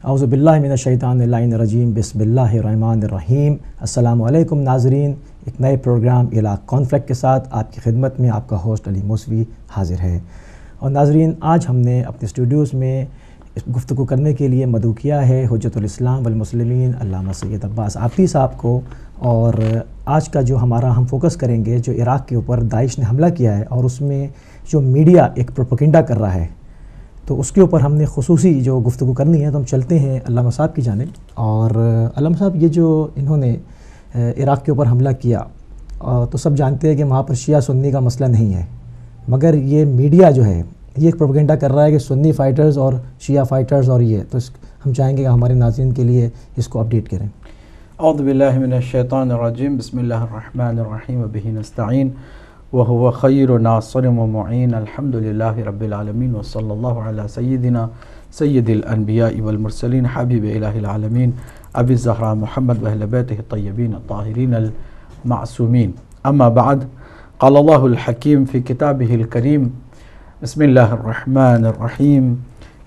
اعوذ باللہ من الشیطان الرجیم بسم اللہ الرحمن الرحیم۔ السلام علیکم ناظرین، ایک نئے پروگرام عراق کانفلیکٹ کے ساتھ آپ کی خدمت میں آپ کا ہوسٹ علی موسوی حاضر ہے۔ اور ناظرین، آج ہم نے اپنے اسٹوڈیوز میں گفتگو کرنے کے لیے مدعو کیا ہے حجت الاسلام والمسلمین علامہ سید عباس آبدی صاحب کو، اور آج کا جو ہم فوکس کریں گے جو عراق کے اوپر داعش نے حملہ کیا ہے اور اس میں جو میڈیا ایک پروپیگنڈا کر رہا ہے، تو اس کے اوپر ہم نے خصوصی جو گفتگو کرنی ہے۔ تو ہم چلتے ہیں علامہ صاحب کی جانب۔ اور علامہ صاحب، یہ جو انہوں نے عراق کے اوپر حملہ کیا، تو سب جانتے ہیں کہ وہاں پر شیعہ سنی کا مسئلہ نہیں ہے، مگر یہ میڈیا جو ہے یہ ایک پروپیگنڈا کر رہا ہے کہ سنی فائٹرز اور شیعہ فائٹرز، اور یہ تو ہم چاہیں گے کہ ہمارے ناظرین کے لیے اس کو اپڈیٹ کریں۔ اعوذ باللہ من الشیطان الرجیم، بسم اللہ الرحمن الرحیم، وبہ نستعین وهو خیر ناصر ومعین، الحمد للہ رب العالمین، وصلی اللہ علی سیدنا سید الانبیاء والمرسلین، حبیب الہ العالمین ابی الزہراء محمد واہل بیتہ الطیبین الطاہرین المعصومین، اما بعد، قال اللہ الحکیم فی کتابہ الکریم، بسم اللہ الرحمن الرحیم،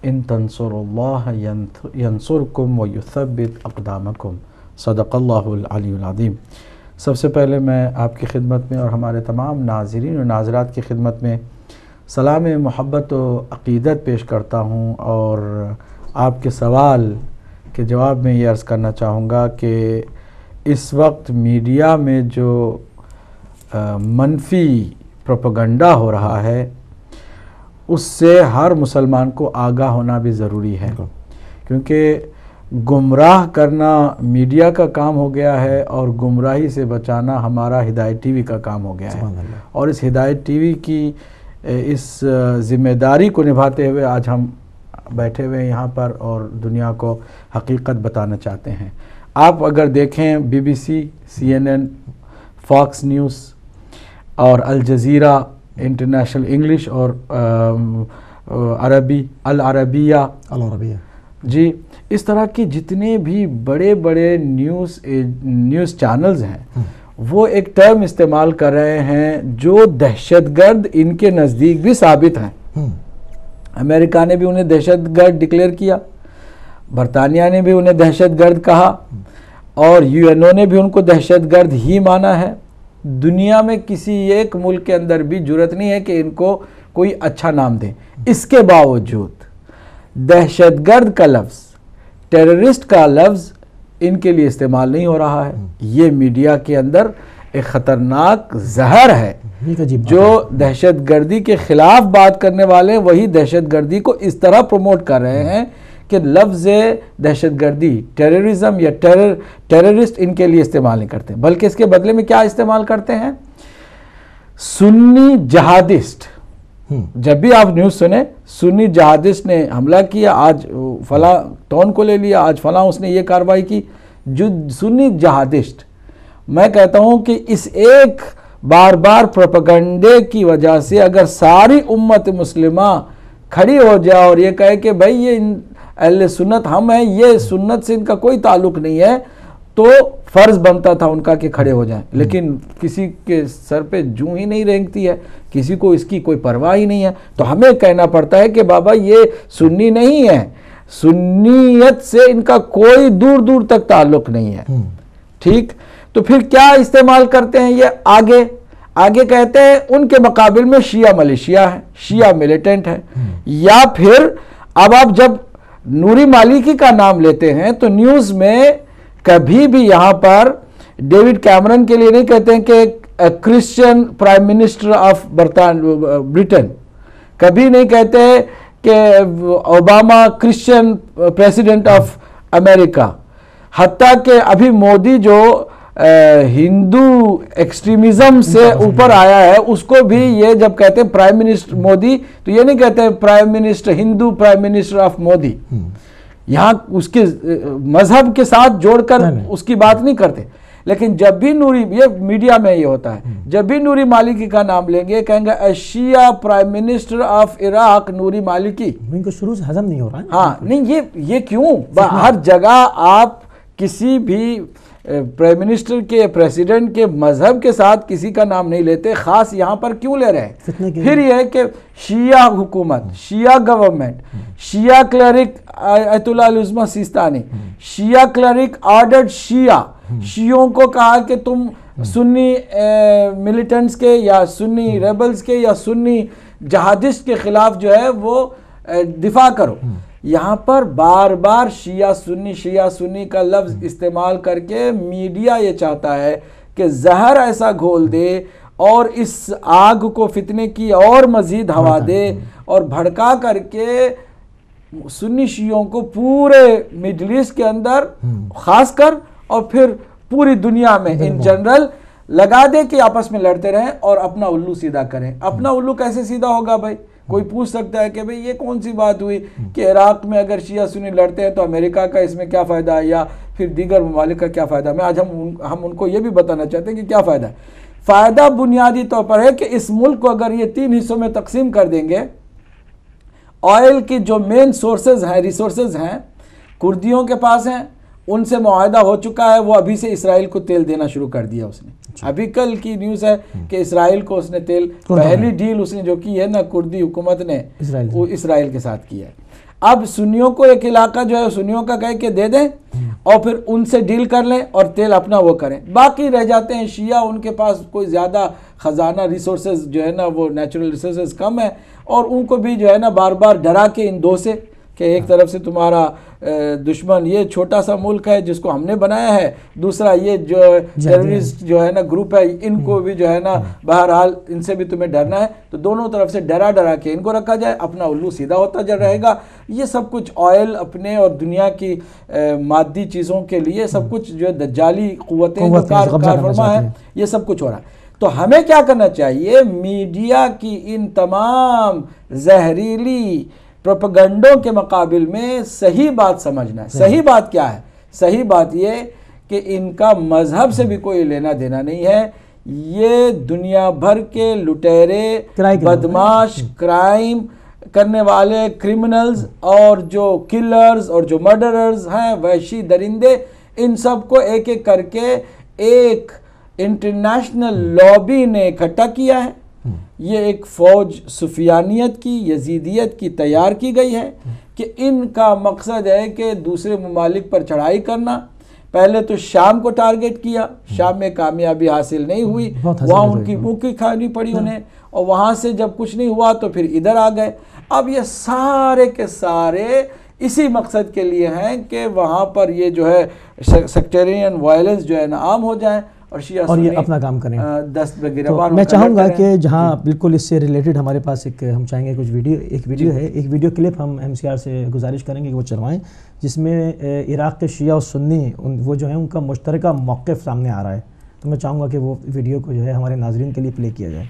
ان تنصروا اللہ ینصرکم ویثبت اقدامکم، صدق اللہ العلی العظیم۔ سب سے پہلے میں آپ کی خدمت میں اور ہمارے تمام ناظرین و ناظرات کی خدمت میں سلام محبت و عقیدت پیش کرتا ہوں، اور آپ کے سوال کے جواب میں یہ عرض کرنا چاہوں گا کہ اس وقت میڈیا میں جو منفی پروپیگنڈا ہو رہا ہے اس سے ہر مسلمان کو آگاہ ہونا بھی ضروری ہے، کیونکہ گمراہ کرنا میڈیا کا کام ہو گیا ہے اور گمراہی سے بچانا ہمارا ہدایت ٹی وی کا کام ہو گیا ہے۔ اور اس ہدایت ٹی وی کی اس ذمہ داری کو نبھاتے ہوئے آج ہم بیٹھے ہوئے یہاں پر اور دنیا کو حقیقت بتانا چاہتے ہیں۔ آپ اگر دیکھیں B B C, C N N, Fox News اور الجزیرہ انٹرنیشنل انگلش اور عربی العربیہ جی، اس طرح کی جتنے بھی بڑے بڑے نیوز چینلز ہیں وہ ایک ٹرم استعمال کر رہے ہیں جو دہشت گرد ان کے نزدیک بھی ثابت ہیں۔ امریکہ نے بھی انہیں دہشت گرد ڈکلیئر کیا، برطانیہ نے بھی انہیں دہشت گرد کہا، اور یو این او نے بھی ان کو دہشت گرد ہی مانا ہے۔ دنیا میں کسی ایک ملک کے اندر بھی جرات نہیں ہے کہ ان کو کوئی اچھا نام دیں۔ اس کے باوجود دہشت گرد کا لفظ، ٹیررسٹ کا لفظ ان کے لیے استعمال نہیں ہو رہا ہے۔ یہ میڈیا کے اندر ایک خطرناک زہر ہے۔ جو دہشت گردی کے خلاف بات کرنے والے وہی دہشت گردی کو اس طرح پروموٹ کر رہے ہیں کہ لفظ دہشت گردی، ٹیررزم یا ٹیررسٹ ان کے لیے استعمال نہیں کرتے، بلکہ اس کے بدلے میں کیا استعمال کرتے ہیں؟ سنی جہادسٹ۔ جب بھی آپ نیوز سنیں سنی جہادسٹ نے حملہ کیا، آج فلاں ٹون کو لے لیا، آج فلاں اس نے یہ کارروائی کی، جو سنی جہادسٹ۔ میں کہتا ہوں کہ اس ایک بار بار پروپیگنڈے کی وجہ سے اگر ساری امت مسلمہ کھڑی ہو جائے اور یہ کہے کہ بھائی یہ اہل سنت ہم ہیں، یہ سنت سے ان کا کوئی تعلق نہیں ہے، تو فرض بنتا تھا ان کا کہ کھڑے ہو جائیں، لیکن کسی کے سر پہ جوں ہی نہیں رینگتی ہے، کسی کو اس کی کوئی پرواہ ہی نہیں ہے، تو ہمیں کہنا پڑتا ہے کہ بابا یہ سنی نہیں ہے، سنیت سے ان کا کوئی دور دور تک تعلق نہیں ہے۔ ٹھیک، تو پھر کیا استعمال کرتے ہیں یہ؟ آگے کہتے ہیں ان کے مقابل میں شیعہ ملیشیا ہے، شیعہ ملیٹنٹ ہے، یا پھر اب آپ جب نوری مالکی کا نام لیتے ہیں تو نیوز میں کبھی بھی یہاں پر ڈیوڈ کیمرن کے لیے نہیں کہتے ہیں کہ Christian prime minister of Britain, کبھی نہیں کہتے کہ Obama Christian president of America, حتیٰ کہ ابھی مودی جو ہندو ایکسٹریمزم سے اوپر آیا ہے اس کو بھی یہ جب کہتے ہیں پرائم منسٹر مودی تو یہ نہیں کہتے prime minister Hindu prime minister of Modi, یہاں اس کے مذہب کے ساتھ جوڑ کر اس کی بات نہیں کرتے۔ لیکن جب بھی نوری، یہ میڈیا میں یہ ہوتا ہے، جب بھی نوری مالکی کا نام لیں گے کہیں گے شیعہ پرائم منسٹر آف عراق نوری مالکی۔ ان کو شروع سے ہضم نہیں ہو رہا ہے۔ ہاں نہیں، یہ کیوں؟ ہر جگہ آپ کسی بھی پرائم منسٹر کے پریزیڈنٹ کے مذہب کے ساتھ کسی کا نام نہیں لیتے، خاص یہاں پر کیوں لے رہے ہیں؟ پھر یہ ہے کہ شیعہ حکومت، شیعہ گورنمنٹ، شیعہ کلرک آیت اللہ العظمہ سیستانی، شیعہ کلرک آرڈرڈ شیعوں کو کہا کہ تم سنی ملیٹنٹس کے یا سنی ریبلز کے یا سنی جہادسٹ کے خلاف جو ہے وہ دفاع کرو۔ یہاں پر بار بار شیعہ سنی کا لفظ استعمال کر کے میڈیا یہ چاہتا ہے کہ زہر ایسا گھول دے اور اس آگ کو فتنے کی اور مزید ہوا دے اور بھڑکا کر کے سنی شیعوں کو پورے مڈل ایسٹ کے اندر خاص کر اور پھر پوری دنیا میں ان جنرل لگا دے کہ آپس میں لڑتے رہیں اور اپنا الو سیدھا کریں۔ اپنا الو کیسے سیدھا ہوگا بھائی؟ کوئی پوچھ سکتا ہے کہ بھئی یہ کون سی بات ہوئی کہ عراق میں اگر شیعہ سنی لڑتے ہیں تو امریکہ کا اس میں کیا فائدہ ہے یا پھر دیگر ممالک کا کیا فائدہ ہے؟ میں آج ہم ان کو یہ بھی بتانا چاہتے ہیں کہ کیا فائدہ ہے۔ فائدہ بنیادی طور پر ہے کہ اس ملک کو اگر یہ 3 حصوں میں تقسیم کر دیں گے، آئل کی جو مین سورسز ہیں، ریسورسز ہیں، کردیوں کے پاس ہیں، ان سے معاہدہ ہو چکا ہے، وہ ابھی سے اسرائیل کو تیل دینا شروع کر دیا اس نے۔ ابھی کل کی نیوز ہے کہ اسرائیل کو اس نے تیل، پہلی ڈیل اس نے جو کی ہے نا کردی حکومت نے وہ اسرائیل کے ساتھ کی ہے۔ اب سنیوں کو ایک علاقہ جو ہے سنیوں کا کہہ کے دے دیں اور پھر ان سے ڈیل کر لیں اور تیل اپنا وہ کریں، باقی رہ جاتے ہیں شیعہ، ان کے پاس کوئی زیادہ خزانہ ریسورسز جو ہے نا وہ نیچرل ریسورسز کم ہے اور ان کو بھی جو ہے نا بار بار ڈرا کے ان دو سے کہ ایک طرف سے تمہارا دشمن یہ چھوٹا سا ملک ہے جس کو ہم نے بنایا ہے، دوسرا یہ جو ٹیررسٹ جو ہے نا گروپ ہے ان کو بھی جو ہے نا بہرحال ان سے بھی تمہیں ڈرنا ہے، تو دونوں طرف سے ڈرا کے ان کو رکھا جائے، اپنا الو سیدھا ہوتا جا رہے گا۔ یہ سب کچھ آئل اپنے اور دنیا کی مادی چیزوں کے لیے سب کچھ جو دجالی قوتیں جو کار فرما ہے، یہ سب کچھ ہو رہا ہے۔ تو ہمیں کیا کرنا چاہیے؟ میڈیا کی ان تمام زہریلی پروپیگنڈوں کے مقابل میں صحیح بات سمجھنا ہے۔ صحیح بات کیا ہے؟ صحیح بات یہ کہ ان کا مذہب سے بھی کوئی لینا دینا نہیں ہے، یہ دنیا بھر کے لٹیرے، بدماش، کرائم کرنے والے کرمنلز اور جو کلرز اور جو مرڈررز ہیں، وحشی درندے، ان سب کو ایک ایک کر کے ایک انٹرنیشنل لابی نے اکٹھا کیا ہے۔ یہ ایک فوج سفیانیت کی، یزیدیت کی تیار کی گئی ہے کہ ان کا مقصد ہے کہ دوسرے ممالک پر چڑھائی کرنا۔ پہلے تو شام کو ٹارگٹ کیا، شام میں کامیابی حاصل نہیں ہوئی، وہاں ان کی بھوکی کھانی پڑی انہیں، اور وہاں سے جب کچھ نہیں ہوا تو پھر ادھر آ گئے۔ اب یہ سارے کے سارے اسی مقصد کے لیے ہیں کہ وہاں پر یہ جو ہے سیکٹیرین وائلنس جو ہے نا عام ہو جائیں اور یہ اپنا کام کریں۔ دست بگریبان میں چاہوں گا کہ جہاں بالکل اس سے ریلیٹڈ ہمارے پاس ہم چاہیں گے کچھ ایک ویڈیو کلپ ہم MCR سے گزارش کریں گے کہ وہ چلوائیں، جس میں عراق کے شیعہ اور سنی وہ جو ہیں ان کا مشترکہ موقف سامنے آ رہا ہے، تو میں چاہوں گا کہ وہ ویڈیو کو جو ہے ہمارے ناظرین کے لیے پلے کیا جائے۔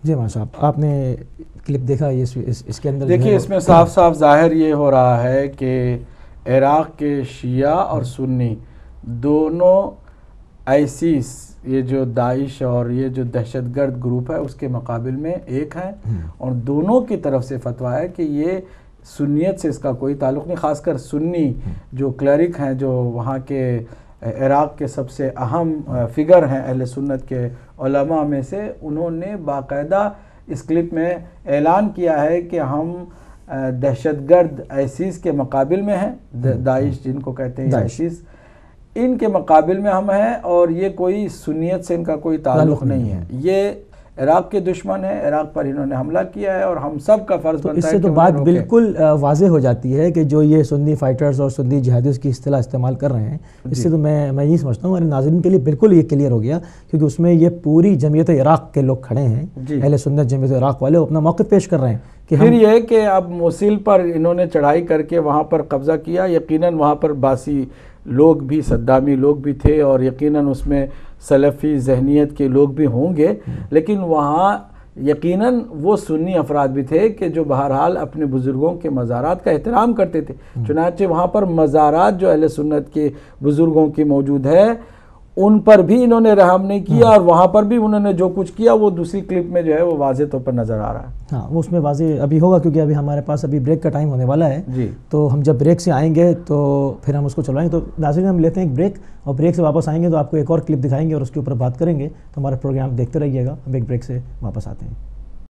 جی ماشاء اللہ، آپ نے کلپ دیکھا اس کے اندر دیکھیے اس میں صاف صاف ظاہر یہ ہو رہا ہے کہ عراق کے شیعہ اور سنی دونوں آئیسیس، یہ جو داعش اور یہ جو دہشت گرد گروپ ہے اس کے مقابل میں ایک ہیں، اور دونوں کی طرف سے فتویٰ ہے کہ یہ سنیت سے اس کا کوئی تعلق نہیں. خاص کر سنی جو کلرک ہیں، جو وہاں کے عراق کے سب سے اہم فگر ہیں اہل سنت کے علماء میں سے، انہوں نے باقاعدہ اس کلپ میں اعلان کیا ہے کہ ہم دہشت گرد آئیسیس کے مقابل میں ہیں، داعش جن کو کہتے ہیں آئیسیس، ان کے مقابل میں ہم ہیں، اور یہ کوئی سنیت سے ان کا کوئی تعلق نہیں ہے. یہ عراق کے دشمن ہیں، عراق پر انہوں نے حملہ کیا ہے، اور ہم سب کا فرض بنتا ہے. اس سے تو بات بالکل واضح ہو جاتی ہے کہ جو یہ سنی فائٹرز اور سنی جہادیوں کی اصطلاح استعمال کر رہے ہیں، اس سے تو میں یہ سمجھتا ہوں، اور ناظرین کے لیے بالکل یہ کلیئر ہو گیا، کیونکہ اس میں یہ پوری جمعیت عراق کے لوگ کھڑے ہیں، اہل سنت جمعیت عراق والے اپنا موقف پیش کر رہے ہیں. پھر یہ کہ اب موصل پر انہوں نے چڑھائی کر کے وہاں پر قبضہ کیا، یقیناً وہاں پر باسی لوگ بھی، صدامی لوگ بھی تھے، اور یقیناً اس میں سلفی ذہنیت کے لوگ بھی ہوں گے، لیکن وہاں یقیناً وہ سنی افراد بھی تھے کہ جو بہرحال اپنے بزرگوں کے مزارات کا احترام کرتے تھے. چنانچہ وہاں پر مزارات جو اہل سنت کے بزرگوں کی موجود ہے، ان پر بھی انہوں نے رحم نہیں کیا، اور وہاں پر بھی انہوں نے جو کچھ کیا وہ دوسری کلپ میں جو ہے وہ واضح طور پر نظر آ رہا ہے. ہاں، وہ اس میں واضح ابھی ہوگا، کیونکہ ابھی ہمارے پاس ابھی بریک کا ٹائم ہونے والا ہے. جی، تو ہم جب بریک سے آئیں گے تو پھر ہم اس کو چلوائیں گے. تو ناظرین ہم لیتے ہیں ایک بریک، اور بریک سے واپس آئیں گے تو آپ کو ایک اور کلپ دکھائیں گے اور اس کے اوپر بات کریں گے. تو ہمارا پروگرام دیکھتے رہیے گا. ہم ایک بریک سے واپس آتے ہیں.